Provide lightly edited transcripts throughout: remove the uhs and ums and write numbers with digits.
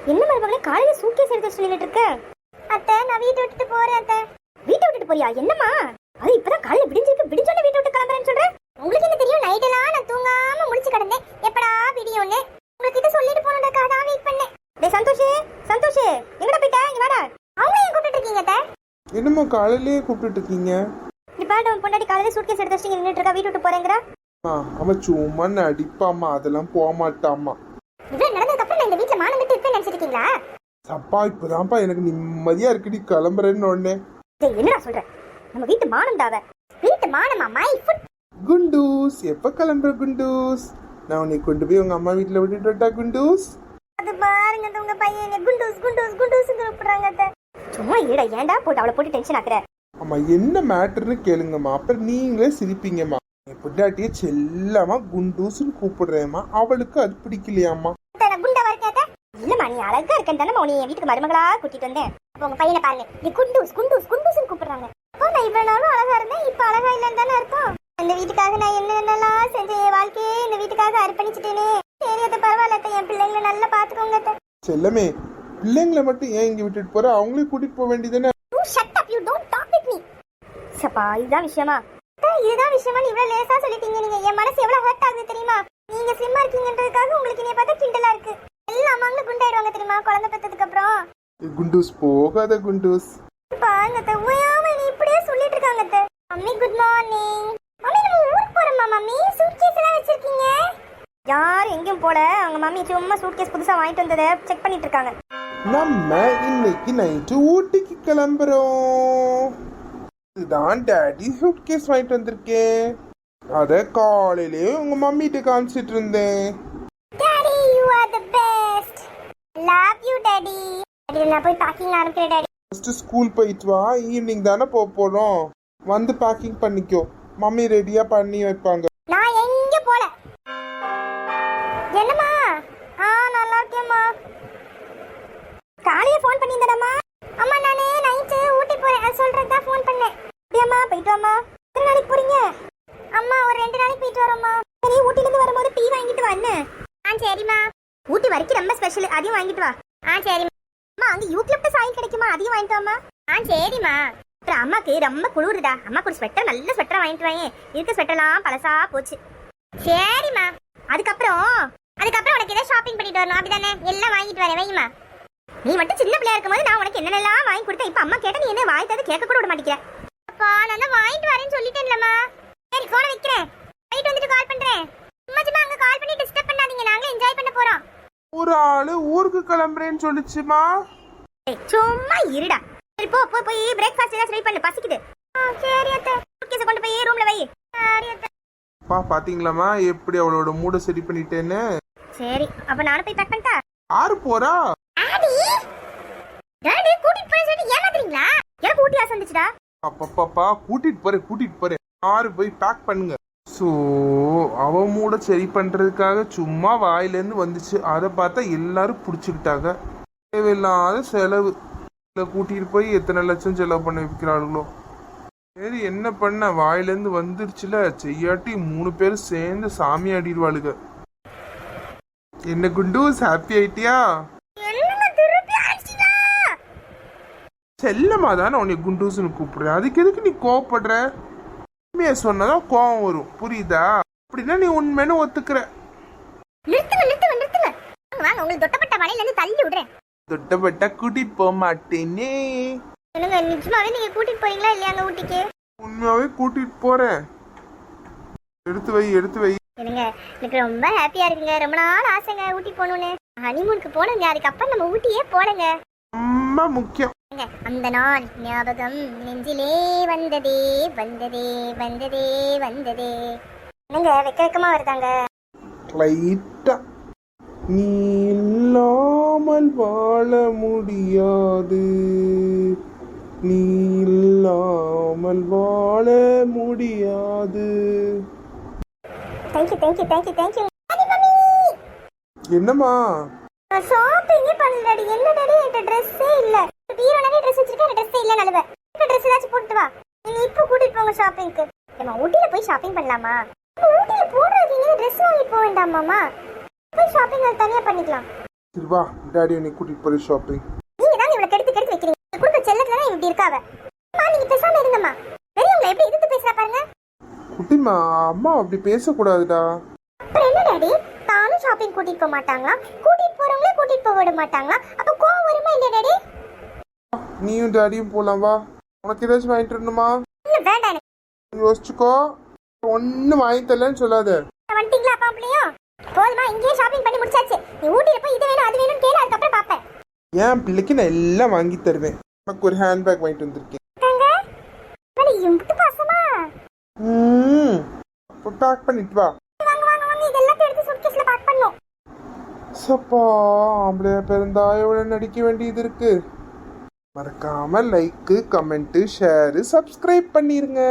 என்ன மருமகளே காலையில சூட்கேஸ் எடுத்து சொல்லிட்டு இருக்க? அத்தை நான் வீட்டை விட்டுட்டு போறேன் அத்தை. வீட்டை விட்டுட்டு போறியா? என்னம்மா அது இப்பதான் காலையில விடிஞ்சிருக்கு, விடிஞ்சோன்னு வீட்டை விட்டு கிளம்புறேன்னு சொல்றேன். உங்களுக்கு என்ன தெரியும், நைட் எல்லாம் நான் தூங்காம முடிச்சு கிடந்தேன். எப்படா விடியோன்னு உங்ககிட்ட சொல்லிட்டு போனதுக்காக தான் வெயிட் பண்ணேன். டேய் சந்தோஷ், சந்தோஷ் எங்கடா போயிட்ட? இங்க வாடா. அவங்க ஏன் கூப்பிட்டு இருக்கீங்க அத்தை? என்னம்மா காலையிலேயே கூப்பிட்டு இருக்கீங்க? இப்ப உன் பொண்டாட்டி காலையில சூட்கேஸ் எடுத்து வச்சு நின்னுட்டு இருக்கா, வீட்டு விட்டு போறேங்கறா. அவன் சும்மா அடிப்பாமா, அதெல்லாம் போக மாட்டாமா. இவ்வளவு நடந்ததுக்கு அப்புறம் நான் இந்த வீட்டுல மானம் விட்டு இருப்பேன்னு நினைச்சிருக்கீங்களா? அப்பா இப்பதான்ப்பா எனக்கு நிம்மதியா இருக்குடி கிளம்புறேன்னு ஒண்ணு. என்னடா சொல்ற? நம்ம வீட்டு மானம்டாவ. வீட்டு மானமா? My foot. குண்டூஸ் எப்ப கிளம்புற குண்டூஸ்? நான் உன்னை கொண்டு போய் உங்க அம்மா வீட்டுல விட்டுட்டு வரட்டா குண்டூஸ்? அது பாருங்க உங்க பையன் குண்டூஸ் குண்டூஸ் குண்டூஸ் கூப்பிடுறாங்க அத்தை. சும்மா ஏடா, ஏன்டா போட்டு அவளை போட்டு டென்ஷன் ஆக்குற? அம்மா என்ன மேட்டர்னு கேளுங்கம்மா, அப்புறம் நீங்களே சிரிப்பீங்கம்மா. என் பொண்டாட்டிய செல்லமா குண்டூஸ்ன்னு கூப்பிடுறேம்மா, அவளுக்கு அது பிடிக்கலையாம்மா. இல்லம்மா நீ அழகா இருக்கேன்னு தானே உன்னை என் வீட்டுக்கு மருமகளா கூட்டிட்டு வந்தேன். அப்ப உங்க பையனை பாருங்க, நீ குண்டூஸ் குண்டூஸ் குண்டூஸ்ன்னு கூப்பிடுறாங்க. அப்போ நான் இவ்வளவு நாளும் அழகா இருந்தேன், இப்ப அழகா இல்லைன்னு தானே அர்த்தம். இந்த வீட்டுக்காக நான் என்னென்னலாம் செஞ்சேன், என் வாழ்க்கையே இந்த வீட்டுக்காக அர்ப்பணிச்சுட்டேனே. சரி அத்தை பரவாயில்ல, என் பிள்ளைங்களை நல்லா பாத்துக்கோங்க அத்தை. செல்லமே, பிள்ளைங்களை மட்டும் ஏன் இங்க விட்டுட்டு போற? அவங்களே கூட்டிட்டு போக வேண்டியதானே? சப்பா இதுதான் விஷயமா? இதுதான் விஷயமா? நீ இவ்வளவு லேசா சொல்லிட்டீங்க. நீங்க என் மனசு எவ்வளவு ஹர்ட் ஆகுது தெரியுமா? நீங்க ஸ்லிம்மா இருக்கீங்கன்றதுக்காக உங்களுக்கு நீ பார்த்தா கிண்டலா இருக்கு. எல்லா அம்மாங்களும் குண்டாயிடுவாங்க தெரியுமா குழந்தை பெற்றதுக்கு அப்புறம். குண்டூஸ் போகாத குண்டூஸ். பாருங்க உயாம நீ இப்படியே சொல்லிட்டு இருக்காங்க அத்தை. Mummy good morning. மம்மி நம்ம ஊருக்கு போறோமா மம்மி? சூட்கேஸ் எல்லாம் வச்சிருக்கீங்க? யார் எங்கேயும் போல, அவங்க மம்மி சும்மா சூட்கேஸ் புதுசா வாங்கிட்டு வந்ததை செக் பண்ணிட்டு இருக்காங்க. நம்ம இன்னைக்கு நைட்டு ஊட்டிக்கு கிளம்புறோம். இதுதான் டாடி சூட்கேஸ் வாங்கிட்டு வந்திருக்கேன். அத காலையிலே உங்க மம்மிட்ட காமிச்சிட்டு இருந்தேன். Daddy you are the best. Love you daddy. Daddy நான் போய் பேக்கிங் ஆரம்பிக்கிறேன் டாடி. ஃபர்ஸ்ட் ஸ்கூல் போயிட்டு வா, ஈவினிங் தானே போறோம். வந்து பேக்கிங் பண்ணிக்கோ, மம்மி ரெடியா பண்ணி வைப்பாங்க. நான் எங்க போல. என்னம்மா? நல்லா இருக்கேம்மா. காலையில ஃபோன் பண்ணியிருந்தேம்மா. அம்மா நானே நைட்டு ஊட்டி போறேன் சொல்றதா ஃபோன் பண்ணேன். அப்படியாம்மா? போயிட்டு வாம்மா. எத்தனை நாளைக்கு போறீங்க? அம்மா ஒரு 2 நாளைக்கு போயிட்டு வரோம்மா. சரி ஊட்டில இருந்து வரும்போது டீ வாங்கிட்டு வா என்ன? சரிம்மா. ஊட்டி வரைக்கும் ரொம்ப ஸ்பெஷல், அதையும் வாங்கிட்டு வா. சரிம்மா. அம்மா அங்க யூக்லிப்டஸ் ஆயில் கிடைக்குமா, அதையும் வாங்கிட்டு வாம்மா. சரிம்மா. அப்புறம் அம்மாக்கு ரொம்ப குளிருடா, அம்மாக்கு ஒரு ஸ்வெட்டர், நல்ல ஸ்வெட்டரா வாங்கிட்டு வாங்க. இருக்க ஸ்வெட்டர்லாம் பழசா போச்சு. சரிம்மா. அதுக்கப்புறம் உனக்கு ஏதாவது ஷாப்பிங் பண்ணிட்டு வரணும் அப்படிதானே? எல்லாம் வாங்கிட்டு வரேன் வைமா. நீ மட்டும் சின்ன பிள்ளையா இருக்கும்போது நான் உனக்கு என்னென்னலாம் வாங்கி கொடுத்தேன். இப்ப அம்மா கேட்ட நீ என்ன வாங்கிட்டது கேட்க கூட விட மாட்டேங்கிற. அப்பா நான் தான் வாங்கிட்டு வரேன்னு சொல்லிட்டேன்லம்மா. சரி போனை வைக்கிறேன், போயிட்டு வந்துட்டு கால் பண்றேன். சும்மா அங்க கால் பண்ணி டிஸ்டர்ப் பண்ணாதீங்க, நாங்களே என்ஜாய் பண்ண போறோம். ஒரு ஆளு ஊருக்கு கிளம்புறேன்னு சொல்லிச்சுமா. சும்மா இருடா. சரி போ போய் பிரேக்ஃபாஸ்ட் ஏதாவது ரெடி பண்ணு, பசிக்குது. சரி அத்தை. சூட்கேஸ் கொண்டு போய் ரூம்ல வை. சரி அத்தை. பாத்தீங்களாமா எப்படி அவளோட மூட சரி பண்ணிட்டேன்னு. சரி அப்ப நானும் போய் பேக் பண்ணிட்டா. யாரு போறா? டாடி டாடி கூட்டிட்டு போய் சொல்லி ஏமாத்துறீங்களா? எனக்கு ஊட்டி ஆசை வந்துச்சுடா. அப்பப்பா கூட்டிட்டு போறேன். யாரு போய் பேக் பண்ணுங்க. சோ அவ மூட சரி பண்றதுக்காக சும்மா வாயிலேருந்து வந்துச்சு. அதை பார்த்தா எல்லாரும் புடிச்சுக்கிட்டாங்க. தேவையில்லாத செலவு. கூட்டிட்டு போய் எத்தனை லட்சம் செலவு பண்ண வைக்கிறாளுங்களோ. சரி என்ன பண்ண, வாயிலேருந்து வந்துருச்சுல, செய்யாட்டி 3 பேரும் சேர்ந்து சாமி ஆடிடுவாளுங்க. என்ன குண்டூஸ் ஹாப்பி ஆயிட்டியா? செல்லமா தானே உன்னை குண்டூஸ்னு கூப்பிடுறேன், அதுக்கு எதுக்கு நீ கோவப்படுற? உண்மையை சொன்னதான் கோவம் வரும், புரியுதா? அப்படின்னா நீ உண்மைன்னு ஒத்துக்கிற. உங்களுக்கு தொட்டப்பட்ட வலையில இருந்து தள்ளி விடுறேன். தொட்டப்பட்ட கூட்டிட்டு போக மாட்டேனே. நிஜமாவே நீங்க கூட்டிட்டு போறீங்களா இல்லையாங்க ஊட்டிக்கு? உண்மையாவே கூட்டிட்டு போறேன். எடுத்து வை. என்னங்க எனக்கு ரொம்ப ஹாப்பியா இருக்குங்க. ரொம்ப நாள் ஆசைங்க ஊட்டி போகணும்னு. ஹனிமூனுக்கு போனங்க, அதுக்கப்புறம் நம்ம ஊட்டியே போடுங்க. ரொம்ப முக்கியம். அந்த நாள் ஞாபகம் நெஞ்சிலே வந்ததே வந்ததே வந்ததே வந்ததே. என்னங்க வெக்கமா வருதாங்க? லைட்டா. நீ இல்லாமல் வாழ முடியாது, நீ இல்லாமல் வாழ முடியாது. தேங்க்யூ. என்னம்மா? ஷாப்பிங்கே பண்ணலடி. என்ன டாடி என்கிட்ட ட்ரெஸ்ஸே இல்ல. பீரோலவே ட்ரெஸ் வச்சிருக்கேன், ட்ரெஸ்ஸே இல்ல நலவ. இந்த ட்ரெஸ் ஏதாச்சும் போட்டு வா. நீங்க இப்போ கூட்டிட்டு போங்க ஷாப்பிங்க்கு. நம்ம ஊட்டில போய் ஷாப்பிங் பண்ணலாமா? ஊட்டில போடுறதுக்கு ட்ரெஸ் வாங்கி போக வேண்டாமாமா? போய் ஷாப்பிங் தனியா பண்ணிக்கலாம். சரி வா, டாடி உன்னை கூட்டிட்டு போற ஷாப்பிங். நீங்க தான் இவளை கெடுத்து கெடுத்து வைக்கிறீங்க. குடும்ப செல்லத்துல தான் இப்படி இருக்காவ. அம்மா நீங்க பேசாம இருங்கம்மா. பெரியவங்க எப்படி எதிர்த்து பேசுறா பாருங்க. குட்டிமா, அம்மா அப்படி பேசக்கூடாதுடா. அப்புறம் என்ன டாடி, தானும் ஷாப்பிங் கூட்டிட்டு போக மாட்டாங்களா? கூட்டிட்டு போறவங்களே கூட்டிட்டு போக விட மாட்டாங்களா? அப்ப கோவம் வருமா இல்லையா டாடி? நீயும் டாடியும் போலாம் வா. உனக்கு ஏதாச்சும் வாங்கிட்டு வரணுமா? இல்ல வேண்டாம் எனக்கு. யோசிச்சுக்கோ, ஒன்னும் வாங்கி தரலன்னு சொல்லாத. வந்துட்டீங்களா அப்பா பிள்ளையும்? போதுமா, இங்கேயே ஷாப்பிங் பண்ணி முடிச்சாச்சு. நீ ஊட்டில போய் இது வேணும் அது வேணும்னு கேளு, அதுக்கப்புறம் பாப்பேன். என் பிள்ளைக்கு நான் எல்லாம் வாங்கி தருவேன். உனக்கு ஒரு ஹேண்ட்பேக் வாங்கிட்டு வந்திருக்கேன். இம்புட்டு பாசமா? அப்போ பேக் பண்ணிட்டு வா. வாங்க வாங்க வாங்க, இதெல்லாம் எடுத்து சூட்கேஸ்ல பேக் பண்ணோம். சப்பா, ஆம்பளையா பிறந்தா எவ்வளவு நடிக்க வேண்டியது இருக்கு. மறக்காம லைக், கமெண்ட், ஷேர், சப்ஸ்கிரைப் பண்ணிருங்க.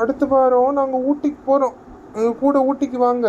அடுத்த வாரம் நாங்க ஊட்டிக்கு போறோம். எங்க கூட ஊட்டிக்கு வாங்க.